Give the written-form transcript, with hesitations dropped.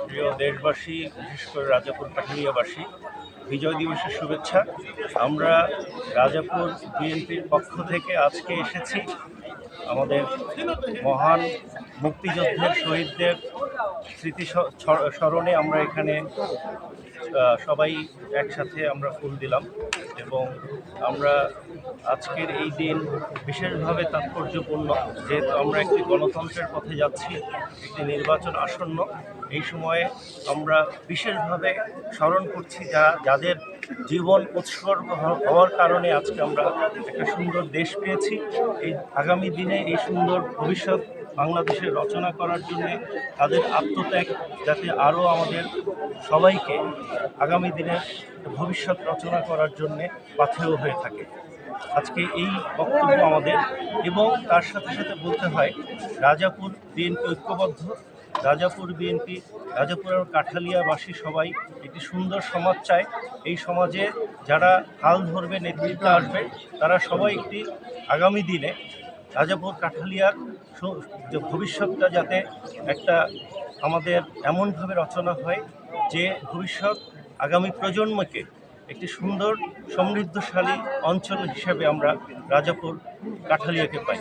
প্রিয় দেশবাসী, বিশেষ করে রাজাপুর কাঠালিয়াবাসী, বিজয় দিবসের শুভেচ্ছা। আমরা রাজাপুর বিএনপির পক্ষ থেকে আজকে এসেছি আমাদের মহান মুক্তিযুদ্ধের শহীদদের স্মৃতি স্মরণে। আমরা এখানে সবাই একসাথে আমরা ফুল দিলাম এবং আমরা আজকের এই দিন বিশেষভাবে তাৎপর্যপূর্ণ, যেহেতু আমরা একটি গণতন্ত্রের পথে যাচ্ছি, একটি নির্বাচন আসন্ন। এই সময়ে আমরা বিশেষভাবে স্মরণ করছি যাদের জীবন উৎসর্গ হওয়ার কারণে আজকে আমরা একটা সুন্দর দেশ পেয়েছি। এই আগামী দিনে এই সুন্দর ভবিষ্যৎ বাংলাদেশের রচনা করার জন্যে তাদের আত্মত্যাগ যাতে আরও আমাদের সবাইকে আগামী দিনের ভবিষ্যৎ রচনা করার জন্যে পাথেয় হয়ে থাকে। আজকে এই বক্তব্য আমাদের, এবং তার সাথে সাথে বলতে হয় রাজাপুর বিএনপি ঐক্যবদ্ধ। রাজাপুর বিএনপি, রাজাপুর এবং কাঠালিয়াবাসী সবাই একটি সুন্দর সমাজ চায়। এই সমাজে যারা হাল ধরবে, নেতৃত্বে আসবে, তারা সবাই একটি আগামী দিনে রাজাপুর কাঠালিয়ার ভবিষ্যৎটা যাতে একটা আমাদের এমনভাবে রচনা হয় যে ভবিষ্যৎ আগামী প্রজন্মকে একটি সুন্দর সমৃদ্ধশালী অঞ্চল হিসেবে আমরা রাজাপুর কাঠালিয়াকে পাই।